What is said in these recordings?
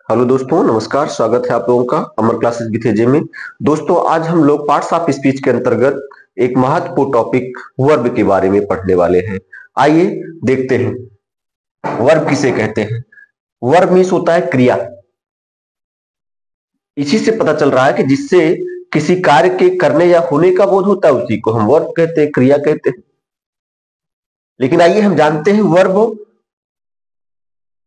Hello दोस्तों, नमस्कार। स्वागत है आप लोगों का अमर क्लासेस विथ एजे में। दोस्तों, आज हम लोग पार्ट्स ऑफ स्पीच के अंतर्गत एक महत्वपूर्ण टॉपिक वर्ब के बारे में पढ़ने वाले हैं। आइए देखते हैं वर्ब किसे कहते हैं। वर्ब मीन्स होता है क्रिया। इसी से पता चल रहा है कि जिससे किसी कार्य के करने या होने का बोध होता है उसी को हम वर्ब कहते हैं, क्रिया कहते हैं। लेकिन आइए हम जानते हैं वर्ब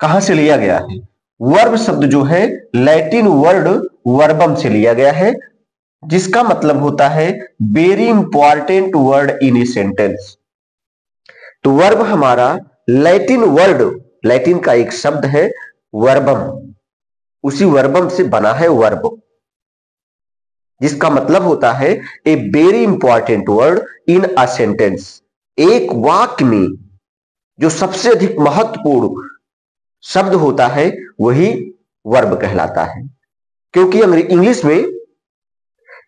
कहां से लिया गया है। वर्ब शब्द जो है लैटिन वर्ड वर्बम से लिया गया है, जिसका मतलब होता है very important word in a sentence. तो वर्ब हमारा लैटिन वर्ड, लैटिन का एक शब्द है वर्बम, उसी वर्बम से बना है वर्ब, जिसका मतलब होता है a very important word in a sentence. एक वाक्य में जो सबसे अधिक महत्वपूर्ण शब्द होता है वही वर्ब कहलाता है। क्योंकि इंग्लिश में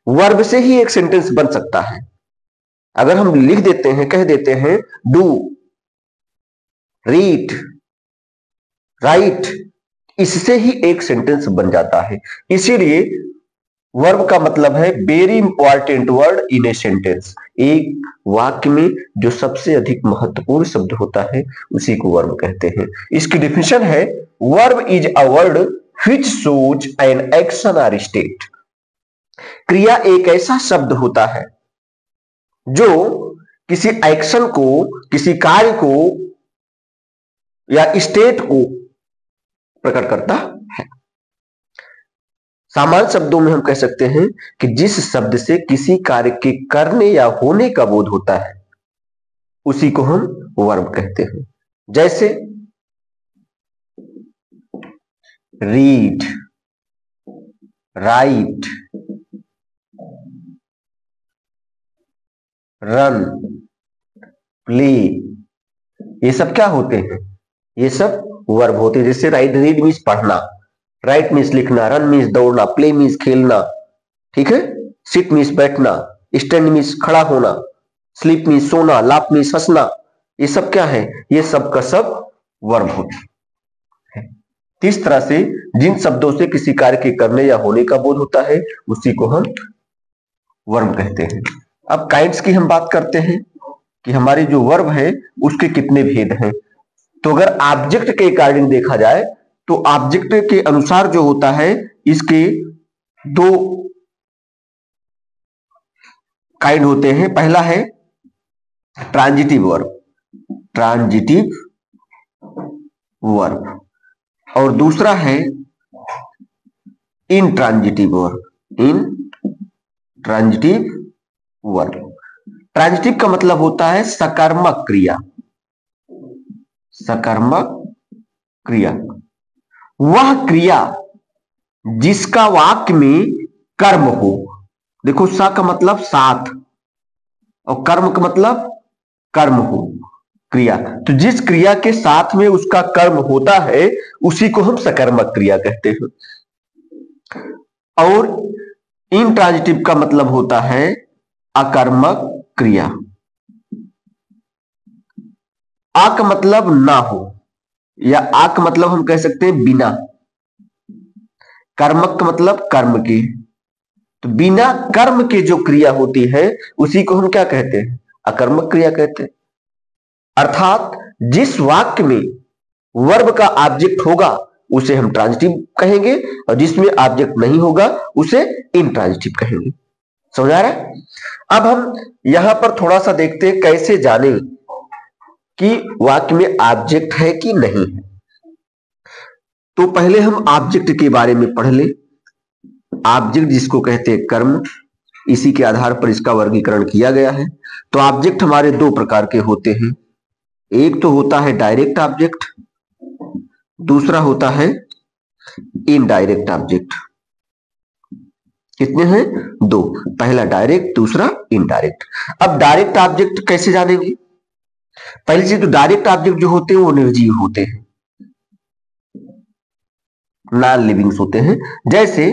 वर्ब से ही एक सेंटेंस बन सकता है। अगर हम लिख देते हैं, कह देते हैं डू, रीड, राइट, इससे ही एक सेंटेंस बन जाता है। इसीलिए वर्ब का मतलब है very important word in a sentence. एक वाक्य में जो सबसे अधिक महत्वपूर्ण शब्द होता है उसी को वर्ब कहते हैं। इसकी डेफिनेशन है verb is a word which shows an action और स्टेट। क्रिया एक ऐसा शब्द होता है जो किसी एक्शन को, किसी कार्य को या स्टेट को प्रकट करता है। सामान्य शब्दों में हम कह सकते हैं कि जिस शब्द से किसी कार्य के करने या होने का बोध होता है उसी को हम वर्ब कहते हैं। जैसे रीड, राइट, रन, प्ले, ये सब क्या होते हैं? ये सब वर्ब होते हैं। जैसे रीड मीन्स पढ़ना, राइट मीन्स लिखना, रन मीन्स दौड़ना, प्ले मीन्स खेलना, ठीक है। सिट मीन्स बैठना, स्टैंड मीन्स खड़ा होना, स्लीप मीन्स सोना, लाफ मीन्स हंसना। ये सब क्या है? ये सब का सब वर्ब होते हैं। इस तरह से जिन शब्दों से किसी कार्य के करने या होने का बोध होता है उसी को हम वर्ब कहते हैं। अब काइंड्स की हम बात करते हैं कि हमारी जो वर्ब है उसके कितने भेद हैं। तो अगर ऑब्जेक्ट के अकॉर्डिंग देखा जाए तो ऑब्जेक्ट के अनुसार जो होता है इसके दो काइंड होते हैं। पहला है ट्रांजिटिव वर्ब, ट्रांजिटिव वर्ब, और दूसरा है intransitive verb, intransitive verb. Transitive का मतलब होता है सकर्मक क्रिया, सकर्मक क्रिया, वह क्रिया जिसका वाक्य में कर्म हो। देखो, सा का मतलब साथ और कर्म का मतलब कर्म हो, क्रिया। तो जिस क्रिया के साथ में उसका कर्म होता है उसी को हम सकर्मक क्रिया कहते हैं। और इनट्रांजिटिव का मतलब होता है अकर्मक क्रिया। आ का मतलब ना हो, या आ का मतलब हम कह सकते हैं बिना। कर्मक का मतलब कर्म की। तो बिना कर्म के जो क्रिया होती है उसी को हम क्या कहते हैं? अकर्मक क्रिया कहते हैं। अर्थात जिस वाक्य में वर्ब का ऑब्जेक्ट होगा उसे हम ट्रांजिटिव कहेंगे, और जिसमें ऑब्जेक्ट नहीं होगा उसे इनट्रांजिटिव कहेंगे। समझ आ रहा है? अब हम यहां पर थोड़ा सा देखते हैं कैसे जाने कि वाक्य में ऑब्जेक्ट है कि नहीं है। तो पहले हम ऑब्जेक्ट के बारे में पढ़ ले। ऑब्जेक्ट जिसको कहते हैं कर्म, इसी के आधार पर इसका वर्गीकरण किया गया है। तो ऑब्जेक्ट हमारे दो प्रकार के होते हैं। एक तो होता है डायरेक्ट ऑब्जेक्ट, दूसरा होता है इनडायरेक्ट ऑब्जेक्ट। कितने हैं? दो। पहला डायरेक्ट, दूसरा इनडायरेक्ट। अब डायरेक्ट ऑब्जेक्ट कैसे जानेंगे? पहली चीज तो डायरेक्ट ऑब्जेक्ट जो होते हैं वो निर्जीव होते हैं, नॉन लिविंग्स होते हैं। जैसे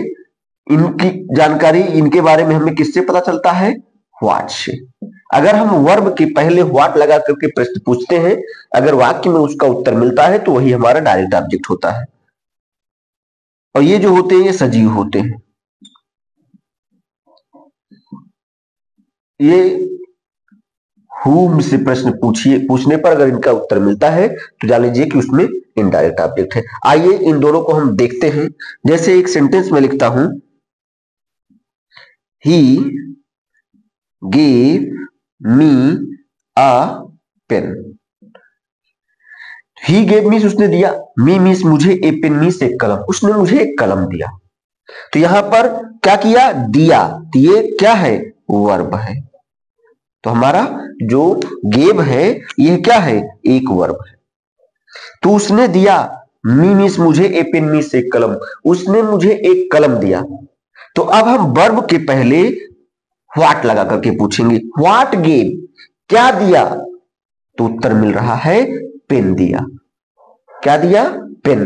इनकी जानकारी, इनके बारे में हमें किससे पता चलता है? व्हाट से। अगर हम वर्ब के पहले व्हाट लगा करके प्रश्न पूछते हैं, अगर वाक्य में उसका उत्तर मिलता है तो वही हमारा डायरेक्ट ऑब्जेक्ट होता है। और ये जो होते हैं ये सजीव होते हैं। ये हुम से प्रश्न पूछने पर अगर इनका उत्तर मिलता है तो जान लीजिए कि उसमें इनडायरेक्ट ऑब्जेक्ट है। आइए इन दोनों को हम देखते हैं। जैसे एक सेंटेंस में लिखता हूं, he gave me a pen. He gave means उसने दिया, मी मीन्स मुझे, ए पेन मीन्स एक कलम, उसने मुझे एक कलम दिया। तो यहां पर क्या किया, दिया, तो ये क्या है, वर्ब है। तो हमारा जो गेव है यह क्या है, एक वर्ब है। तो उसने दिया, मी मीन्स मुझे, ए पेन मीन्स एक कलम, उसने मुझे एक कलम दिया। तो अब हम वर्ब के पहले व्हाट लगा करके पूछेंगे, व्हाट गेव, क्या दिया। तो उत्तर मिल रहा है पेन दिया। क्या दिया, पेन।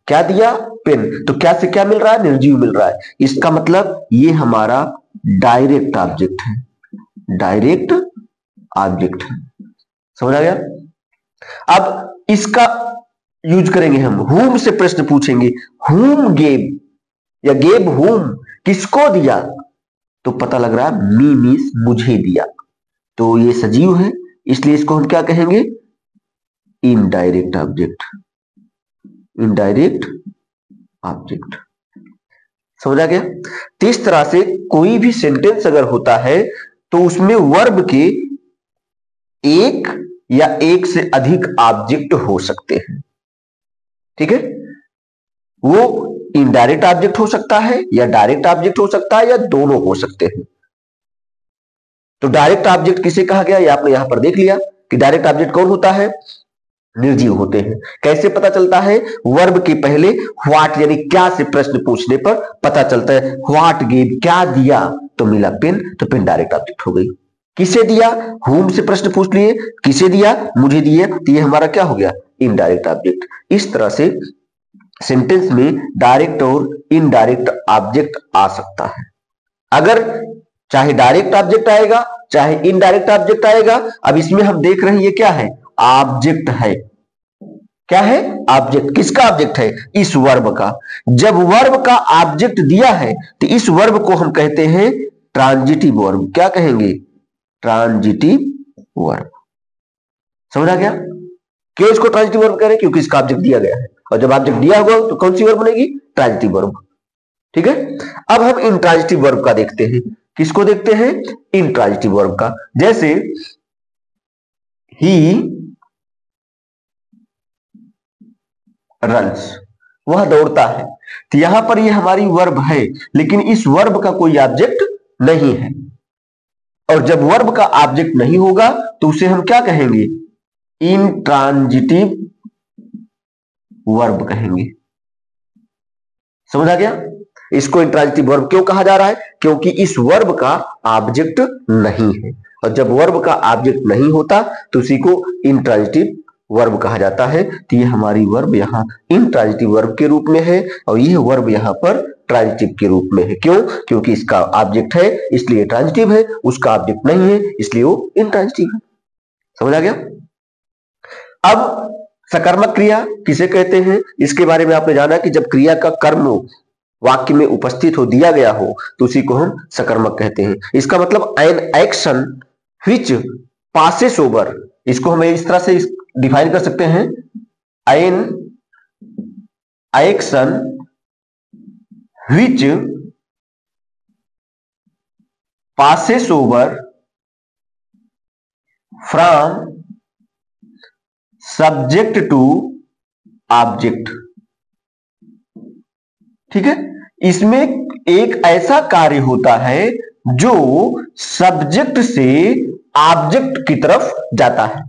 क्या दिया, पेन। तो क्या से क्या मिल रहा है, निर्जीव मिल रहा है। इसका मतलब ये हमारा डायरेक्ट ऑब्जेक्ट है, डायरेक्ट ऑब्जेक्ट है। समझ आ गया। अब इसका यूज करेंगे हम, हुम से प्रश्न पूछेंगे, हुम गेव या गेव हुम, किसको दिया। तो पता लग रहा है मी मीन्स मुझे दिया। तो ये सजीव है, इसलिए इसको हम क्या कहेंगे, इनडायरेक्ट ऑब्जेक्ट, इनडायरेक्ट ऑब्जेक्ट। समझ आ गया। तो इस तरह से कोई भी सेंटेंस अगर होता है तो उसमें वर्ब के एक या एक से अधिक ऑब्जेक्ट हो सकते हैं। ठीक है, वो इनडायरेक्ट ऑब्जेक्ट हो सकता है या डायरेक्ट ऑब्जेक्ट हो सकता है या दोनों हो सकते हैं। तो डायरेक्ट ऑब्जेक्ट किसे कहा गया, ये आपने यहां पर देख लिया कि डायरेक्ट ऑब्जेक्ट कौन होता है, निर्जीव होते हैं। कैसे पता चलता है, वर्ब के पहले व्हाट यानी क्या से प्रश्न पूछने पर पता चलता है। व्हाट गेव, क्या दिया, तो मिला पेन, तो पेन डायरेक्ट ऑब्जेक्ट हो गई। किसे दिया, हुम से प्रश्न पूछ लिए, किसे दिया, मुझे दिया, तो ये हमारा क्या हो गया, इनडायरेक्ट ऑब्जेक्ट। इस तरह से सेंटेंस में डायरेक्ट और इनडायरेक्ट ऑब्जेक्ट आ सकता है। अगर चाहे डायरेक्ट ऑब्जेक्ट आएगा चाहे इनडायरेक्ट ऑब्जेक्ट आएगा। अब इसमें हम देख रहे हैं ये क्या है, ऑब्जेक्ट है। क्या है, ऑब्जेक्ट। किसका ऑब्जेक्ट है, इस वर्ब का। जब वर्ब का ऑब्जेक्ट दिया है तो इस वर्ब को हम कहते हैं ट्रांजिटिव वर्ब। क्या कहेंगे, ट्रांजिटिव वर्ब। समझ आ गया। क्यों इसको ट्रांजिटिव वर्ब कह रहे हैं, क्योंकि इसका ऑब्जेक्ट दिया गया है, और जब ऑब्जेक्ट दिया होगा तो कौन सी वर्ब बनेगी, ट्रांजिटिव वर्ब। ठीक है। अब हम इंट्रांजिटिव वर्ब का देखते हैं। किसको देखते हैं, इंट्रांजिटिव वर्ब का। जैसे ही रन्स, वह दौड़ता है। तो यहां पर ये हमारी वर्ब है, लेकिन इस वर्ब का कोई ऑब्जेक्ट नहीं है। और जब वर्ब का ऑब्जेक्ट नहीं होगा तो उसे हम क्या कहेंगे, इंट्रांजिटिव वर्ब कहेंगे। समझ आ गया। इसको इंट्रांजिटिव वर्ब क्यों कहा जा रहा है, क्योंकि इस वर्ब का ऑब्जेक्ट नहीं है। और जब वर्ब का ऑब्जेक्ट नहीं होता तो उसी को इंट्रांजिटिव वर्ब कहा जाता है। तो ये हमारी वर्ब यहाँ इंट्रांजिटिव वर्ब के रूप में है और यह वर्ब यहाँ पर ट्रांजिटिव के रूप में है। क्यों, क्योंकि इसका ऑब्जेक्ट है इसलिए ट्रांजिटिव है, उसका ऑब्जेक्ट नहीं है इसलिए वो इंट्रांजिटिव है। समझ आ गया। अब सकर्मक क्रिया किसे कहते हैं, इसके बारे में आपने जाना कि जब क्रिया का कर्म वाक्य में उपस्थित हो, दिया गया हो, तो उसी को हम सकर्मक कहते हैं। इसका मतलब an action which passes over, इसको हम इस तरह से डिफाइन कर सकते हैं, an action which passes over from subject to object. ठीक है। इसमें एक ऐसा कार्य होता है जो सब्जेक्ट से ऑब्जेक्ट की तरफ जाता है,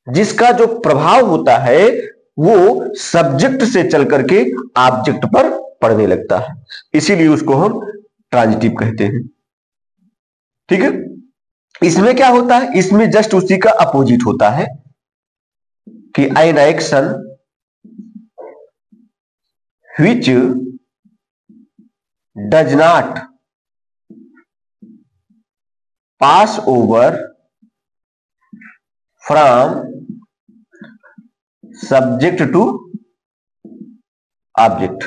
जिसका जो प्रभाव होता है वो सब्जेक्ट से चल करके ऑब्जेक्ट पर पड़ने लगता है, इसीलिए उसको हम ट्रांजिटिव कहते हैं। ठीक है। इसमें क्या होता है, इसमें जस्ट उसी का अपोजिट होता है कि N action which does not pass over from subject to object।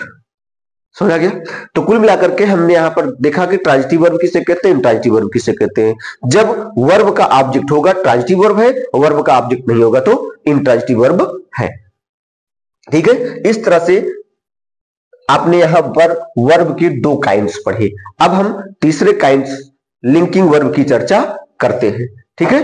समझ आ गया। तो कुल मिलाकर के हमने यहां पर देखा कि ट्रांजिटिव वर्ब किसे कहते हैं, इंट्रांजिटिव वर्ब किसे कहते हैं। जब वर्ब का ऑब्जेक्ट होगा ट्रांजिटिव वर्ब है, और वर्ब का ऑब्जेक्ट नहीं होगा तो इंट्रांजिटिव वर्ब है। ठीक है, इस तरह से आपने यहां पर वर्ब की दो काइंड्स पढ़े। अब हम तीसरे काइंड्स लिंकिंग वर्ब की चर्चा करते हैं। ठीक है,